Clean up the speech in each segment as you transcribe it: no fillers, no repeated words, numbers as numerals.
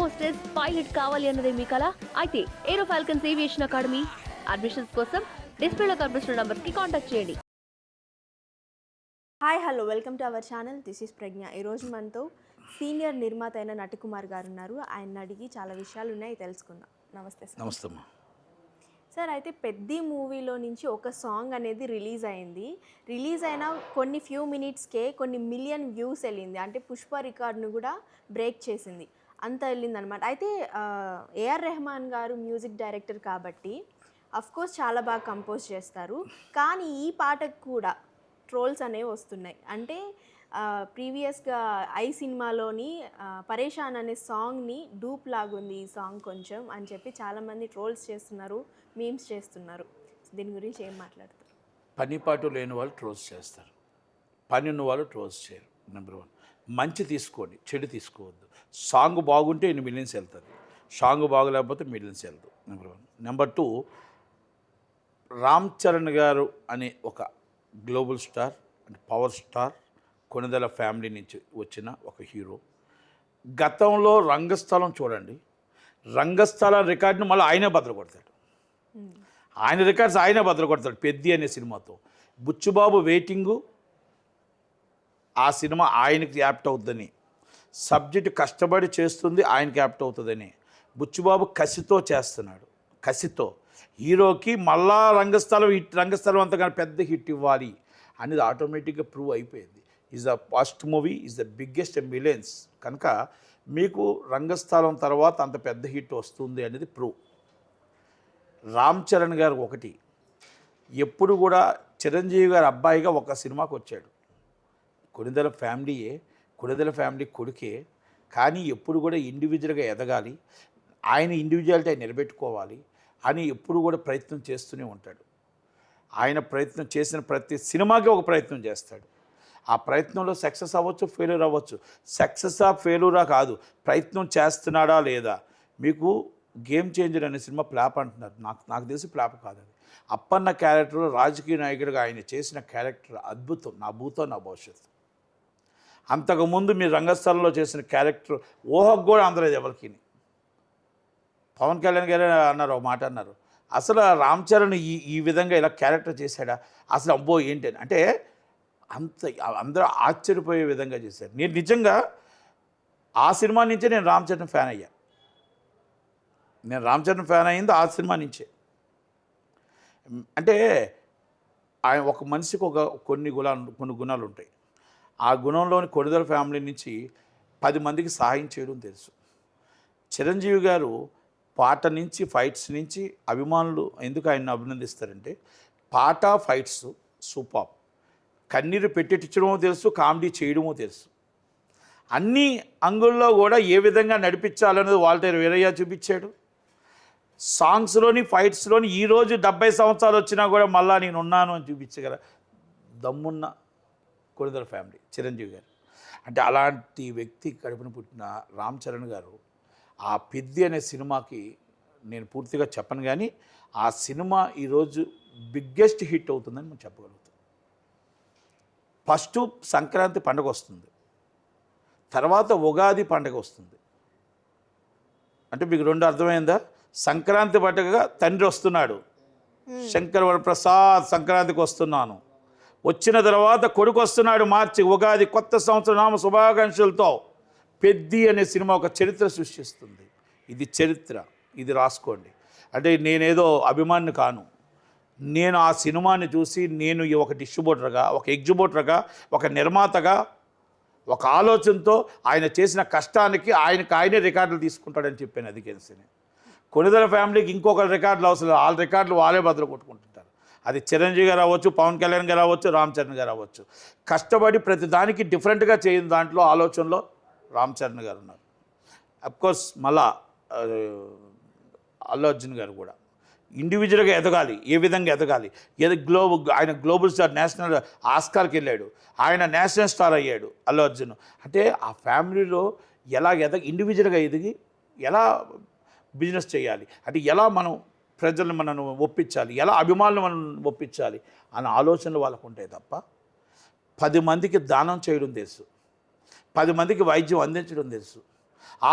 Hostess pilot కావాలి అన్నదే మీ కల అయితే aero falcons aviation academy admissions కోసం డిస్ప్లేలో కనిపిస్తున్న నంబర్స్ కి కాంటాక్ట్ చేయండి. Hi hello welcome to our channel. This is Pragnya. ఈరోజు మనతో సీనియర్ నిర్మాత అయిన నటికుమార్ గారు ఉన్నారు. ఆయన అడిగి చాలా విషయాలు ఉన్నాయి తెలుసుకుందాం. నమస్తే సార్. నమస్తే అమ్మా. సార్, అయితే పెద్ది మూవీలో నుంచి ఒక సాంగ్ అనేది రిలీజ్ అయింది. రిలీజ్ అయిన కొన్ని ఫ్యూ మినిట్స్కే కొన్ని మిలియన్ వ్యూస్ వెళ్ళింది. అంటే పుష్ప రికార్డ్ను కూడా బ్రేక్ చేసింది. అంత వెళ్ళింది అనమాట. అయితే ఏఆర్ రెహమాన్ గారు మ్యూజిక్ డైరెక్టర్ కాబట్టి అఫ్కోర్స్ చాలా బాగా కంపోజ్ చేస్తారు. కానీ ఈ పాటకు కూడా ట్రోల్స్ అనేవి వస్తున్నాయి. అంటే ప్రీవియస్గా ఐ సినిమాలోని పరేషాన్ అనే సాంగ్ని డూప్ లాగుంది ఈ సాంగ్ కొంచెం అని చెప్పి చాలామంది ట్రోల్స్ చేస్తున్నారు, మీమ్స్ చేస్తున్నారు. దీని గురించి ఏం మాట్లాడతారు? పనిపాటు లేని వాళ్ళు ట్రోల్స్ చేస్తారు, పని ఉన్న వాళ్ళు ట్రోల్స్ చేయరు. నెంబర్ 1, మంచి తీసుకోండి, చెడు తీసుకోవద్దు. సాంగ్ బాగుంటే ఇన్ని మిలియన్స్ వెళ్తుంది, సాంగ్ బాగలేకపోతే మిలియన్స్ వెళ్తుంది. నెంబర్ 1. నెంబర్ 2, రామ్ చరణ్ గారు అనే ఒక global star and power star, Konidela family నుంచి వచ్చిన ఒక హీరో. గతంలో రంగస్థలం చూడండి, రంగస్థల రికార్డుని మళ్ళీ ఆయనే బద్దలు కొడతాడు. ఆయన రికార్డ్స్ ఆయనే బద్దలు కొడతాడు. పెద్ది అనే సినిమాతో బుచ్చుబాబు వెయిటింగు, ఆ సినిమా ఆయనకి యాప్ట్ అవుతుందని, సబ్జెక్ట్ కష్టపడి చేస్తుంది ఆయనకి యాప్ట్ అవుతుందని బుచ్చుబాబు కసితో చేస్తున్నాడు. కసితో హీరోకి మళ్ళా రంగస్థలం అంతగానే పెద్ద హిట్ ఇవ్వాలి అనేది ఆటోమేటిక్గా ప్రూవ్ అయిపోయింది. Is the first movie, is the biggest millions. కనుక మీకు రంగస్థలం తర్వాత అంత పెద్ద హిట్ వస్తుంది అనేది ప్రూవ్. రామ్ చరణ్ గారు ఒకటి, ఎప్పుడు కూడా చిరంజీవి గారి అబ్బాయిగా ఒక సినిమాకి వచ్చాడు. కొనిదెల ఫ్యామిలీ కొడుకే, కానీ ఎప్పుడు కూడా ఇండివిజువల్గా ఎదగాలి, ఆయన ఇండివిజువాలిటీ నిలబెట్టుకోవాలి అని ఎప్పుడు కూడా ప్రయత్నం చేస్తూనే ఉంటాడు. ఆయన ప్రయత్నం చేసిన ప్రతి సినిమాకి ఒక ప్రయత్నం చేస్తాడు. ఆ ప్రయత్నంలో సక్సెస్ అవ్వచ్చు, ఫెయిల్యూర్ అవ్వచ్చు. సక్సెసా ఫెయిల్యూరా కాదు, ప్రయత్నం చేస్తున్నాడా లేదా. మీకు గేమ్ చేంజర్ అనే సినిమా ఫ్లాప్ అంటున్నారు, నాకు తెలిసి ఫ్లాప్ కాదు అది. అప్పన్న క్యారెక్టర్, రాజకీయ నాయకుడిగా ఆయన చేసిన క్యారెక్టర్ అద్భుతం. నా భూతం నా భవిష్యత్తు. అంతకుముందు మీరు రంగస్థలంలో చేసిన క్యారెక్టర్ ఊహకు కూడా అందలేదు ఎవరికి. పవన్ కళ్యాణ్ గారు అన్నారు, ఒక మాట అన్నారు, అసలు రామ్ చరణ్ ఈ విధంగా ఇలా క్యారెక్టర్ చేశాడా, అసలు అబ్బో ఏంటి అని. అంటే అందరూ ఆశ్చర్యపోయే విధంగా చేశారు. నేను నిజంగా ఆ సినిమా నుంచే నేను రామ్ చరణ్ ఫ్యాన్ అయ్యా. నేను రామ్ చరణ్ ఫ్యాన్ అయ్యింది ఆ సినిమా నుంచే. అంటే ఆయన ఒక మనిషికి కొన్ని గుణాలు ఉంటాయి. ఆ గుణంలోని కొనిదెల ఫ్యామిలీ నుంచి 10 మందికి సహాయం చేయడం తెలుసు. చిరంజీవి గారు పాట నుంచి, ఫైట్స్ నుంచి అభిమానులు ఎందుకు ఆయన్ని అభినందిస్తారంటే, పాట ఫైట్స్ సూపర్, కన్నీరు పెట్టించడమో తెలుసు, కామెడీ చేయడమో తెలుసు. అన్ని అంగుల్లో కూడా ఏ విధంగా నడిపించాలనేది వాల్టర్ వీరయ్య చూపించాడు. సాంగ్స్లోని, ఫైట్స్లోని ఈరోజు 70 సంవత్సరాలు వచ్చినా కూడా మళ్ళా నేను ఉన్నాను అని చూపించగల దమ్మున్న కొనిదెల ఫ్యామిలీ చిరంజీవి గారు. అంటే అలాంటి వ్యక్తి కడుపున పుట్టిన రామ్ చరణ్ గారు ఆ పెద్ది అనే సినిమాకి నేను పూర్తిగా చెప్పను, కానీ ఆ సినిమా ఈరోజు బిగ్గెస్ట్ హిట్ అవుతుందని మనం చెప్పగలుగుతాం. ఫస్ట్ సంక్రాంతి పండుగ వస్తుంది, తర్వాత ఉగాది పండుగ వస్తుంది. అంటే మీకు రెండు అర్థమైందా? సంక్రాంతి పండుగగా తండ్రి వస్తున్నాడు, శంకర్ వరప్రసాద్ సంక్రాంతికి వస్తున్నాను. వచ్చిన తర్వాత కొడుకు వస్తున్నాడు మార్చి, ఉగాది కొత్త సంవత్సర నామ శుభాకాంక్షలతో. పెద్ది అనే సినిమా ఒక చరిత్ర సృష్టిస్తుంది. ఇది చరిత్ర, ఇది రాసుకోండి. అంటే నేనేదో అభిమాని కాను. నేను ఆ సినిమాని చూసి నేను ఒక డిస్ట్రిబ్యూటర్గా, ఒక ఎగ్జిబ్యూటర్గా, ఒక నిర్మాతగా, ఒక ఆలోచనతో ఆయన చేసిన కష్టానికి ఆయనే రికార్డులు తీసుకుంటాడని చెప్పాను. అది తెలిసింది. కొనిదెల ఫ్యామిలీకి ఇంకొక రికార్డులు అవసరం, వాళ్ళ రికార్డులు వాళ్ళే బదులు కొట్టుకుంటుంటారు. అది చిరంజీవి గారు అవ్వచ్చు, పవన్ కళ్యాణ్ గారు అవ్వచ్చు, రామ్ చరణ్ గారు అవ్వచ్చు. కష్టపడి ప్రతి దానికి డిఫరెంట్గా చేయని దాంట్లో ఆలోచనలో రామ్ చరణ్ గారు ఉన్నారు. అఫ్కోర్స్ మళ్ళా అల్లు అర్జున్ గారు కూడా ఇండివిజువల్గా ఎదగాలి. ఏ విధంగా ఎదగాలి? ఆయన గ్లోబల్ స్టార్, నేషనల్ ఆస్కార్కి వెళ్ళాడు, ఆయన నేషనల్ స్టార్ అయ్యాడు అల్లు అర్జున్. అంటే ఆ ఫ్యామిలీలో ఎలా ఇండివిజువల్గా ఎదిగి ఎలా బిజినెస్ చేయాలి, అంటే ఎలా మనం ప్రజల్ని మనం ఒప్పించాలి, ఎలా అభిమానులు మనం ఒప్పించాలి అన్న ఆలోచనలు వాళ్ళకు ఉంటాయి తప్ప 10 మందికి దానం చేయడం తెలుసు, 10 మందికి వైద్యం అందించడం తెలుసు,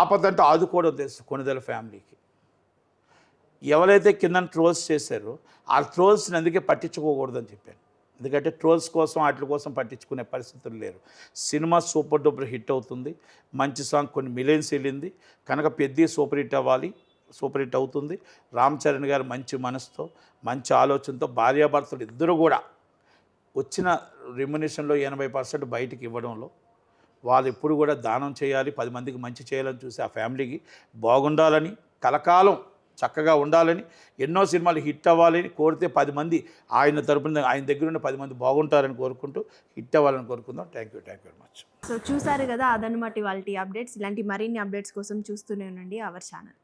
ఆపదంటే ఆదుకోవడం తెలుసు కొనిదెల ఫ్యామిలీకి. ఎవరైతే కింద ట్రోల్స్ చేశారో ఆ ట్రోల్స్ని అందుకే పట్టించుకోకూడదని చెప్పాను. ఎందుకంటే ట్రోల్స్ కోసం వాటి కోసం పట్టించుకునే పరిస్థితులు లేరు. సినిమా సూపర్ డూపర్ హిట్ అవుతుంది, మంచి సాంగ్ కొన్ని మిలియన్స్ వెళ్ళింది కనుక పెద్ద సూపర్ హిట్ అవ్వాలి, సూపర్ హిట్ అవుతుంది. రామ్ చరణ్ గారు మంచి మనసుతో మంచి ఆలోచనతో భార్యాభర్తలు ఇద్దరు కూడా వచ్చిన రెమ్యునేషన్లో 80% బయటికి ఇవ్వడంలో వాళ్ళు ఎప్పుడు కూడా దానం చేయాలి, 10 మందికి మంచి చేయాలని చూసి ఆ ఫ్యామిలీకి బాగుండాలని, కలకాలం చక్కగా ఉండాలని, ఎన్నో సినిమాలు హిట్ అవ్వాలని కోరితే 10 మంది ఆయన తరపున ఆయన దగ్గర ఉన్న 10 మంది బాగుంటారని కోరుకుంటూ హిట్ అవ్వాలని కోరుకుందాం. Thank you very much. So చూసారు కదా, అదనమాట ఇవాళ అప్డేట్స్. ఇలాంటి మరిన్ని అప్డేట్స్ కోసం చూస్తూనే ఉండండి అవర్ ఛానల్.